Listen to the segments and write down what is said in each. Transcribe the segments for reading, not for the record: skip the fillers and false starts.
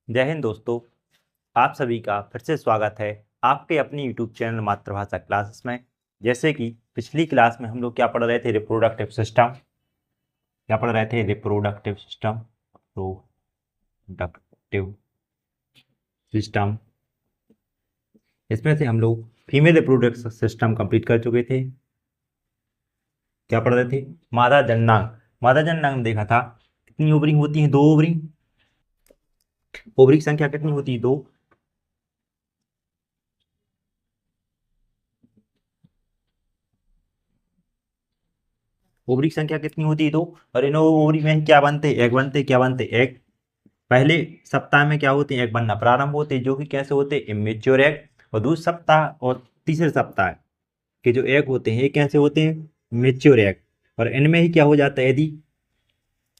जय हिंद दोस्तों। आप सभी का फिर से स्वागत है आपके अपनी यूट्यूब चैनल मातृभाषा क्लासेस में। जैसे कि पिछली क्लास में हम लोग क्या पढ़ रहे थे, रिप्रोडक्टिव सिस्टम। क्या पढ़ रहे थे? Reproductive system. Reproductive system. इसमें से हम लोग फीमेल रिप्रोडक्टिव सिस्टम कंप्लीट कर चुके थे। क्या पढ़ रहे थे? मादा जननांग। मादा जननांग देखा था कितनी ओवरी होती है? 2 ओवरी। ओवरी की संख्या कितनी होती है? 2। ओवरी की संख्या कितनी होती है? 2। और इन ओवरी में क्या बनते? एग बनते। क्या बनते? एग। पहले सप्ताह में क्या होते हैं? एग बनना प्रारंभ होते हैं, जो कि कैसे होते हैं? Immature egg. और दूसरे सप्ताह और तीसरे सप्ताह के जो एग होते हैं ये कैसे होते हैं? Mature egg. और इनमें ही क्या हो जाता है? यदि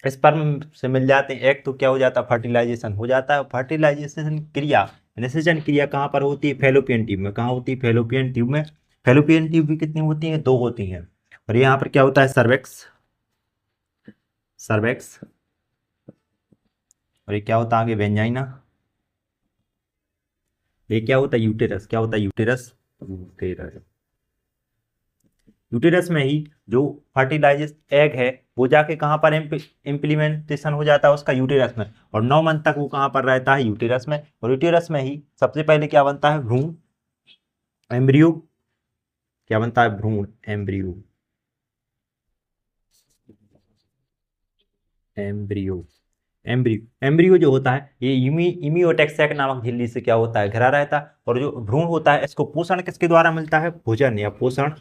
स्पर्म से मिल जाते हैं एग तो क्या हो जाता है? फर्टिलाइजेशन हो जाता है। फर्टिलाइजेशन क्रिया, निषेचन क्रिया कहाँ पर होती है? फेलोपियन ट्यूब में। कहाँ होती है? फेलोपियन ट्यूब में। फेलोपियन ट्यूब भी कितनी होती है? 2 होती हैं। और यहाँ पर क्या होता है? सर्वेक्स। सर्वेक्स। और ये क्या होता है आगे? वेंजाइना। ये क्या होता है? यूटेरस। क्या होता है? यूटेरस। यूटेरस। यूटेरस में ही जो फर्टिलाइज एग है वो जाके कहाँ पर इम्प्लीमेंटेशन हो जाता है? उसका यूटेरस में। और 9 मंथ तक वो कहाँ पर रहता है? यूटेरस में। और यूटेरस में ही सबसे पहले क्या बनता है? भ्रूण, एम्ब्रियो। क्या बनता है? भ्रूण, एम्ब्रियो। एम्ब्रियो। एम्ब्रियो। एम्ब्रियो जो होता है ये इमियोटेक सैक नामक झिल्ली से क्या होता है? घिरा रहता है। और जो भ्रूण होता है इसको पोषण किसके द्वारा मिलता है? भोजन या पोषण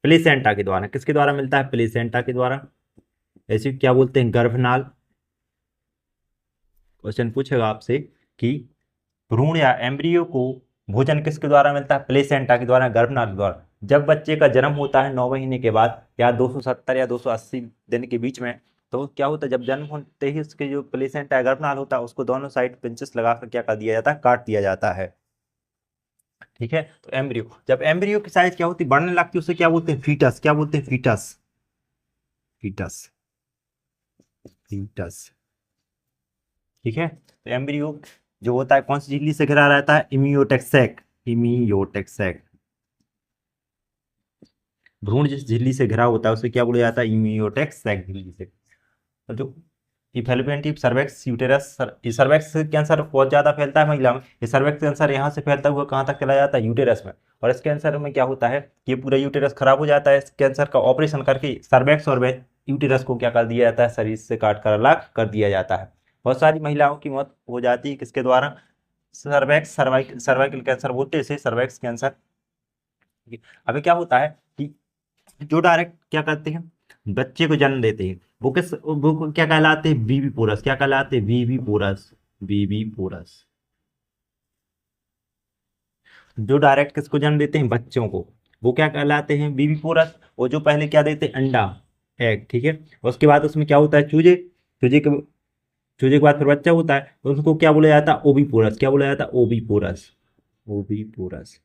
प्लेसेंटा के द्वारा। किसके द्वारा मिलता है? प्लेसेंटा के द्वारा। ऐसे क्या बोलते हैं? गर्भनाल। क्वेश्चन पूछेगा आपसे कि भ्रूण या एम्ब्रियो को भोजन किसके द्वारा मिलता है? प्लेसेंटा के द्वारा, गर्भनाल के द्वारा। जब बच्चे का जन्म होता है 9 महीने के बाद या 270 या 280 दिन के बीच में, तो क्या होता है? जब जन्म होते ही उसके जो प्लेसेंटा या गर्भनाल होता है उसको दोनों साइड पिंचेस लगाकर क्या कर दिया जाता है? काट दिया जाता है। ठीक है। तो एम्ब्रियो, जब एम्ब्रियो की साइज क्या होती है? बढ़ने लगती है, उसे क्या बोलते हैं? फीटस। क्या बोलते हैं? फीटस। फीटस। फीटस। ठीक है। तो एम्ब्रियो जो होता है कौन सी झिल्ली से घिरा रहता है? इमियोटेक सैक। इमियोटेक सैक। भ्रूण जिस झिल्ली से घिरा होता है उसे क्या बोला जाता है? इमियोटेक सैक झिल्ली से। और जो ये फैलोपियन ट्यूब, सर्वेक्स, यूटेरस, ये सर्वेक्स कैंसर बहुत ज्यादा फैलता है महिला में। ये सर्वेक्स कैंसर यहाँ से फैलता हुआ कहाँ तक चला जाता है? यूटेरस में। और इस कैंसर में क्या होता है कि ये पूरा यूटेरस खराब हो जाता है। इस कैंसर का ऑपरेशन करके सर्वेक्स और यूटेरस को क्या कर दिया जाता है? शरीर से काट कर अलग कर दिया जाता है। बहुत सारी महिलाओं की मौत हो जाती है किसके द्वारा? सर्वेक्स, सर्वाइकल कैंसर बोलते हैं इसे, सर्वेक्स कैंसर। अभी क्या होता है कि जो डायरेक्ट क्या करते हैं? बच्चे को जन्म देते हैं, वो क्या कहलाते हैं? बीबी पोरस। क्या कहलाते हैं? बीबी पोरस। बीबी पोरस। जो डायरेक्ट किसको जन्म देते हैं? बच्चों को, वो क्या कहलाते हैं? बीबी पोरस। और जो पहले क्या देते हैं? अंडा, एग। ठीक है। उसके बाद उसमें क्या होता है? चूजे। चूजे के चूजे के बाद फिर बच्चा होता है तो उसको क्या बोला जाता है? ओबी पोरस। क्या बोला जाता है? ओबी पोरस। ओबी पोरस।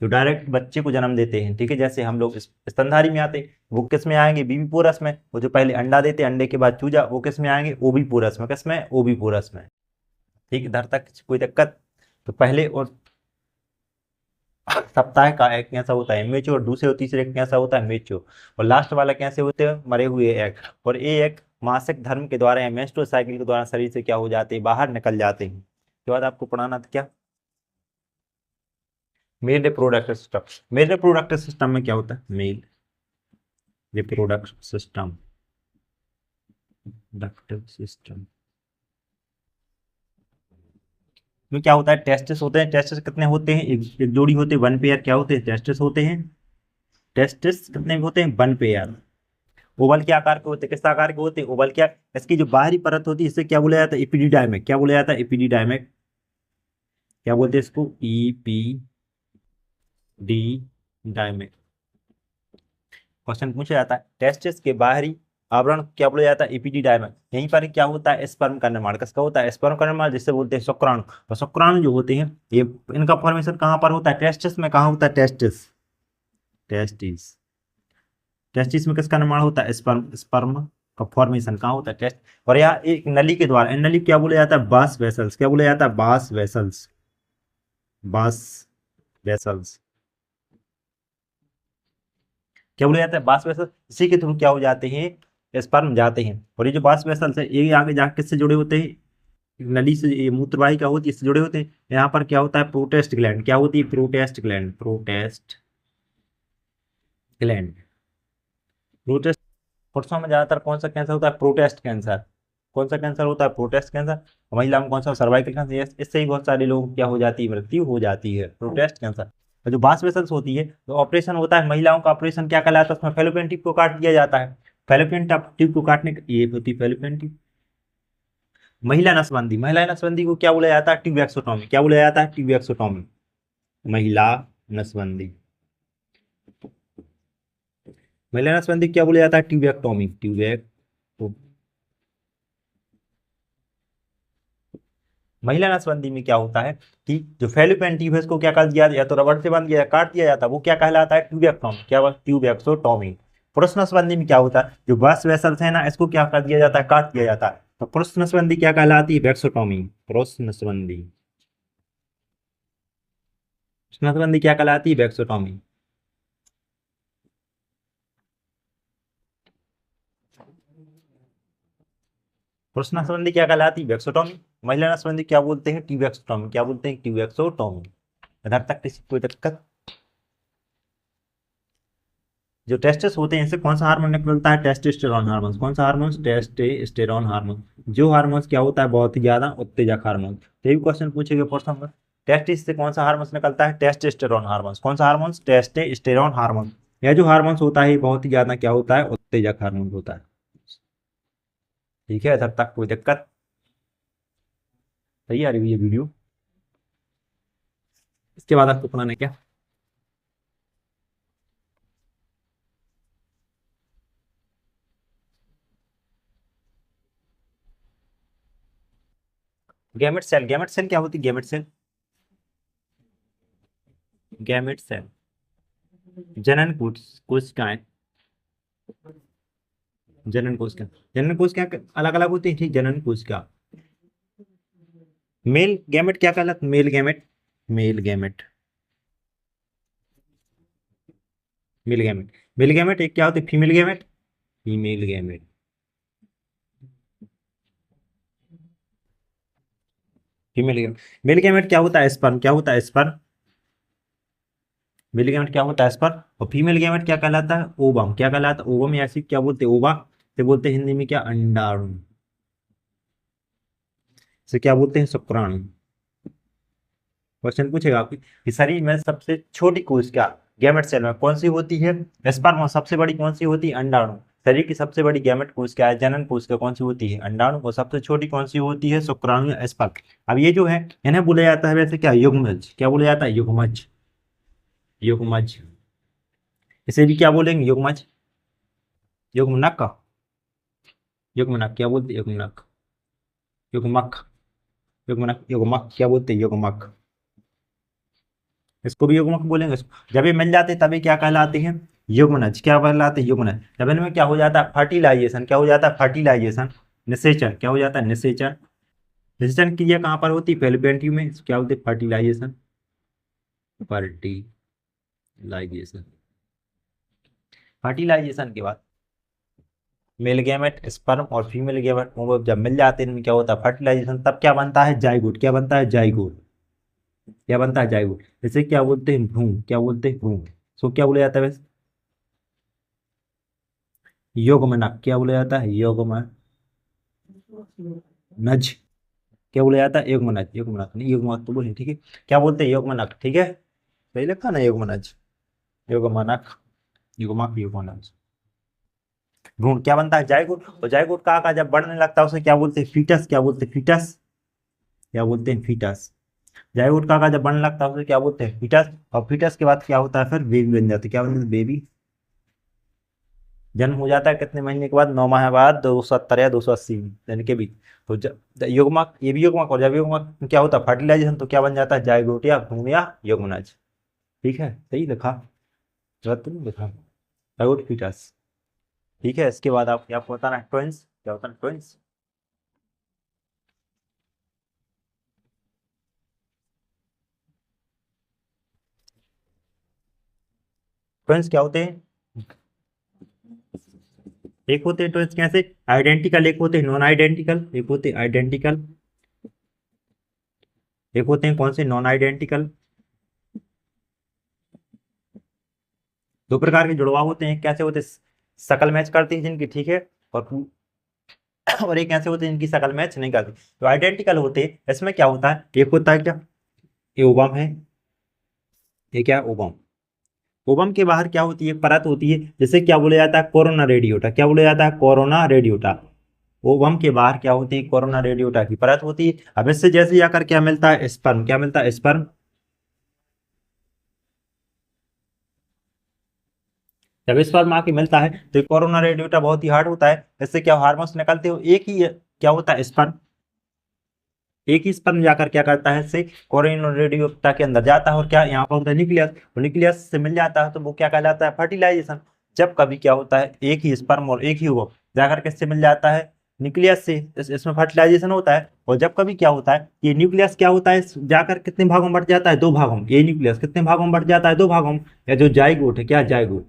जो डायरेक्ट बच्चे को जन्म देते हैं, ठीक है, जैसे हम लोग स्तनधारी में आते हैं, वो किस में आएंगे? बीबी पोरस में। वो जो पहले अंडा देते हैं, अंडे के बाद चूजा, वो किस में आएंगे? ओबी पोरस में। किस में? ओबी पोरस में। ठीक है, इधर तक कोई दिक्कत? तो पहले और सप्ताह का एग कैसा होता है? मेच्योर। दूसरे और तीसरे एग कैसा होता है? मेच्योर। और लास्ट वाला कैसे होते हैं? मरे हुए एग। और ये एग मासिक धर्म के द्वारा या मेंस्ट्रुअल साइकिल के द्वारा शरीर से क्या हो जाते हैं? बाहर निकल जाते हैं। उसके बाद आपको पढ़ाना था क्या? Male reproductive system. Male reproductive system में क्या होता है? Male reproductive system. Reproductive system में क्या होता है? टेस्टिस होते हैं। टेस्टिस कितने होते हैं? एक जोड़ी होते हैं, 1 पेयर। क्या होते हैं? टेस्टिस होते हैं। टेस्टिस कितने होते हैं? 1 पेयर। ओवल के आकार के होते हैं। किस आकार के होते हैं? ओवल। क्या इसकी जो बाहरी परत होती है इसे क्या बोला जाता है? एपिडिडाइमिक। क्या बोला जाता है? एपिडिडाइमिक। क्या बोलते हैं इसको? ईपी डायमिक। क्वेश्चन पूछा जाता है टेस्टिस के बाहरी आवरण क्या बोला जाता है? एपिडिडाइमिक। यहीं पर क्या होता है? स्पर्म का निर्माण। किसका होता है? स्पर्म का निर्माण, जिससे बोलते हैं शुक्राणु। और शुक्राणु जो होते हैं ये, इनका फॉर्मेशन कहाँ पर होता है? टेस्टिस में। कहाँ होता है? टेस्टिस। टेस्टिस। टेस्टिस में किसका निर्माण होता है? स्पर्म। स्पर्म। का फॉर्मेशन कहाँ होता है, टेस्ट। और यहाँ एक नली के द्वारा, नली क्या बोला जाता है, बास वेसल्स, क्या बोला जाता है, बास वेसल्स, बास वेसल्स, क्या बोला जाता है, बास वेसल। इसी के थ्रू क्या हो जाते हैं, स्पर्म जाते हैं। और ये जो बास वेसल्स है ये आगे जाके किससे जुड़े होते हैं, नली से, ये मूत्रवाहिका होती है इससे जुड़े होते हैं। यहाँ पर क्या होता है, प्रोटेस्ट ग्लैंड, क्या होती है, protest gland, protest gland, protest. पुरुषों में ज्यादातर कौन सा कैंसर होता है, प्रोटेस्ट कैंसर। कौन सा कैंसर होता है, प्रोटेस्ट कैंसर। महिला में कौन सा, सर्वाइकल कैंसर। इससे ही बहुत सारे लोगों को क्या हो जाती है, मृत्यु हो जाती है, प्रोटेस्ट कैंसर। और जो बास वेसल्स होती है, तो ऑपरेशन होता है महिलाओं का, ऑपरेशन क्या कहलाता है, उसमें फेलोपियन ट्यूब को काट दिया जाता है। फेलोपियन ट्यूब को काटने ये होती है फेलोपियन ट्यूब। महिला नसबंदी, महिला नसबंदी को क्या बोला जाता है, ट्यूबेक्सोटॉमी, क्या बोला जाता है, ट्यूबेक्सोटॉमी, महिला नसबंदी। महिला नसबंदी क्या बोला जाता है, ट्यूबेक्टोमी, ट्यूबेक। महिला नसबंदी में क्या होता है कि जो फेलोपियन ट्यूब है इसको क्या कर दिया, या तो रबड़ से बांध दिया, काट दिया जाता है, वो क्या कहलाता है, ट्यूबेक्टोमी, क्या, ट्यूबेक्सोटॉमी। पुरुष नसबंदी में क्या होता है, जो बस वेसल्स है ना इसको क्या कर दिया जाता है, काट दिया जाता है। तो पुरुष नसबंदी क्या कहलाती है, वेक्सोटॉमी, पुरुष नसबंदी, नसबंदी क्या कहलाती है, वेक्सोटॉमी। पुरुष नसबंदी क्या कहलाती है, वेक्सोटॉमी। महिला नसबंदी क्या बोलते हैं, ट्यूबेक्सोटॉमी, क्या बोलते हैं, ट्यूबेक्सोटॉमी। इधर तक किसी कोई दिक्कत। जो टेस्टिस होते हैं इनसे कौन सा हार्मोन निकलता है, टेस्टोस्टेरोन हार्मोन। कौन सा हार्मोन, टेस्टोस्टेरोन हार्मोन। जो हार्मोन क्या होता है, बहुत ही ज्यादा उत्तेजक हार्मोन। तो ये भी क्वेश्चन पूछेगा प्रश्न में, टेस्टिस से कौन सा हार्मोन निकलता है, टेस्टोस्टेरोन हार्मोन। कौन सा हार्मोन, टेस्टोस्टेरोन हार्मोन। यह जो हार्मोन होता है बहुत ही ज्यादा क्या होता है, उत्तेजक हार्मोन होता है। ठीक है, इधर तक कोई दिक्कत। सही आ रही है ये वीडियो। इसके बाद आपको पढ़ाना है क्या, गैमेट सेल। गैमेट सेल क्या होती है, गैमेट सेल, गैमेट सेल जनन कोशिकाएं, जनन कोशिका, जनन कोशिका अलग अलग होती है, ठीक, जनन कोशिका। मेल गैमेट क्या कहलाता, male gamete, male gamete, male gamete. Male gamete एक क्या होती है, female gamete, female gamete, female gamete. Male gamete क्या होता है, स्पर्म, क्या होता है, स्पर्म। मेल गैमेट क्या होता है, स्पर्म। और फीमेल गैमेट क्या कहलाता है, ओवम, क्या कहलाता है, ओवम, या क्या बोलते हैं, ओवा से बोलते हैं हिंदी में क्या, अंडाणु, से क्या बोलते हैं, शुक्राणु। क्वेश्चन पूछेगा आपकी कि शरीर में सबसे छोटी कोशिका गैमेट सेल में कौन सी होती है, स्पर्म। और सबसे बड़ी कौन सी होती है, अंडाणु। शरीर की सबसे बड़ी गैमेट कोशिका है, जनन कोशिका कौन सी होती है, अंडाणु। और सबसे छोटी कौन सी होती है, शुक्राणु या स्पर्म। अब ये जो है इन्हें बोला जाता है वैसे क्या, युग्मज, क्या बोला जाता है, युग्मज, युग्मज। इसे भी क्या बोलेंगे, युग्मज, युग्मनक, युग्मनक क्या बोलते हैं, युग्मनक, युग्मक, युग्मनक, युग्मक क्या बोलते हैं, युग्मक। इसको भी युग्मक बोलेंगे इसको। जब ये मिल जाते हैं तभी क्या कहलाते हैं, युग्मनज, क्या कहलाते हैं, युग्मनज। जब इनमें क्या हो जाता है, फर्टिलाइजेशन, क्या हो जाता है, फर्टिलाइजेशन, निषेचन, क्या हो जाता है, निषेचन। निषेचन की क्रिया कहाँ पर होती है, फेलोपियन ट्यूब में, क्या बोलते हैं, फर्टिलाइजेशन, फर्टिलाइजेशन। फर्टिलाइजेशन के बाद मेल गैमेट, स्पर्म और फीमेल गैमेट वो जब मिल जाते हैं इनमें क्या होता है, फर्टिलाइजेशन। तब क्या बनता है, जाइगोट, क्या बनता है, जाइगोट, क्या बनता है, जाइगोट। जैसे क्या बोलते हैं, भ्रूण, क्या बोलते हैं, भ्रूण। सो क्या बोला जाता है वैसे, युग्मनक, क्या बोला जाता है, युग्मनज, क्या बोला जाता है, युग्मनज, युग्मनक नहीं, युग्मक तो बोले, ठीक है। क्या बोलते हैं, युग्मनक, ठीक है, सही लिखा ना, युग्मनज, युग्मनक, युग्मक, युग्मनज। भ्रूण क्या बनता है, जायगोट। और जायगोट का आकार जब बढ़ने लगता है उसे क्या बोलते हैं, फीटस, क्या बोलते हैं, फीटस, क्या बोलते हैं, फीटस। जायगोट का आकार जब बढ़ने लगता है उसे क्या बोलते हैं, फीटस। और फीटस के बाद क्या होता है, फिर बेबी बन जाती है, क्या बन जाती है, बेबी। जन्म हो जाता है कितने महीने के बाद, 9 माह बाद, 270 या 280 दिन के बीच। तो युग्मक, ये भी युग्मक। और जब युग्मक क्या होता है, फर्टिलाइजेशन, तो क्या बन जाता है, जायगोट या भ्रूण या युग्मनज। ठीक है, सही लिखा, गलत तो नहीं लिखा, जायगोट, फीटस। ठीक है, इसके बाद आप आपको बताना ट्विंस क्या होता है। ट्विंस ट्विंस क्या होते हैं? एक होते हैं ट्विंस कैसे आइडेंटिकल, एक होते हैं नॉन आइडेंटिकल, एक होते हैं आइडेंटिकल, एक होते हैं कौन से नॉन आइडेंटिकल। दो प्रकार के जुड़वा होते हैं, कैसे होते हैं? शकल मैच करती है जिनकी, ठीक है, और और एक ऐसे होते हैं जिनकी शकल मैच नहीं करती। तो आइडेंटिकल होते हैं, इसमें क्या होता है, एक होता है क्या, ये ओवम है, ये क्या है ओवम। ओवम के बाहर क्या होती है, परत होती है, जिसे क्या बोला जाता है, कोरोना रेडियोटा। क्या बोला जाता है, कोरोना रेडियोटा। ओवम के बाहर क्या होती है, कोरोना रेडियोटा की परत होती है। अब इससे जैसे जाकर क्या मिलता है, स्पर्म। क्या मिलता है, स्पर्म। जब स्पर्म आके मिलता है तो कोरोना रेडियोटा बहुत ही हार्ड होता है, इससे क्या हार्मोन्स निकलते हो, एक ही क्या होता है, स्पर्म। एक ही स्पर्म जाकर क्या करता है, इससे कोरोना रेडियोटा के अंदर जाता है, और क्या यहाँ पर होता है न्यूक्लियस, और न्यूक्लियस से मिल जाता है तो वो क्या कहलाता है, फर्टिलाइजेशन। जब कभी क्या होता है, एक ही स्पर्म और एक ही ओवम जाकर किससे मिल जाता है, न्यूक्लियस से, इसमें फर्टिलाइजेशन होता है। और जब कभी क्या होता है, ये न्यूक्लियस क्या होता है, जाकर कितने भागों में बढ़ जाता है, दो भागों में। ये न्यूक्लियस कितने भागों में बढ़ जाता है, दो भागों में। या जो जाइगोट है, क्या जाइगोट,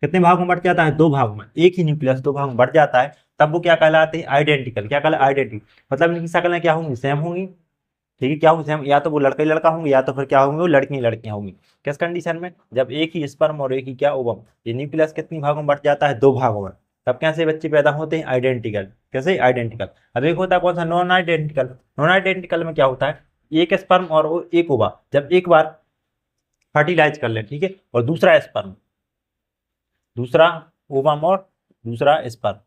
कितने भागों में बढ़ जाता है, दो भागों में। एक ही न्यूक्लियस दो भागों में बढ़ जाता है, तब वो क्या कहलाते हैं, आइडेंटिकल। क्या कहला, आइडेंटिकल। मतलब इनकी शक्लें क्या होंगी, सेम होंगी। ठीक है, क्या होंगी सेम, या तो वो लड़का ही लड़का होंगे, या तो फिर क्या होंगे, वो लड़की ही लड़कियां होंगी। किस कंडीशन में, जब एक ही स्पर्म और एक ही क्या ओवम, ये न्यूक्लियस कितनी भागों में बढ़ जाता है, दो भागों में, तब कैसे बच्चे पैदा होते हैं, आइडेंटिकल। कैसे, आइडेंटिकल। अब एक होता है कौन सा, नॉन आइडेंटिकल। नॉन आइडेंटिकल में क्या होता है, एक स्पर्म और एक ओवा जब एक बार फर्टिलाइज कर ले, ठीक है, और दूसरा स्पर्म, दूसरा ओवम और दूसरा स्पर्म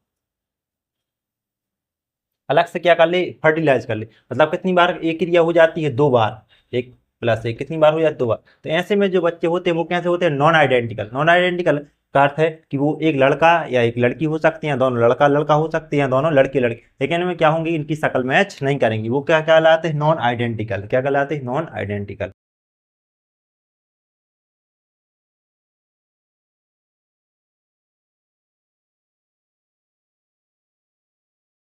अलग से क्या कर ले, फर्टिलाइज कर ले। मतलब कितनी बार एक क्रिया हो जाती है, दो बार। एक प्लस एक कितनी बार हो जाती है, दो बार। तो ऐसे में जो बच्चे होते हैं वो कैसे होते हैं, नॉन आइडेंटिकल। नॉन आइडेंटिकल का अर्थ है कि वो एक लड़का या एक लड़की हो सकती है, दोनों लड़का लड़का हो सकते हैं, दोनों लड़के लड़के, लेकिन इनमें क्या होंगी, इनकी शकल मैच नहीं करेंगी। वो क्या कहलाते हैं, नॉन आइडेंटिकल। क्या कहलाते हैं, नॉन आइडेंटिकल।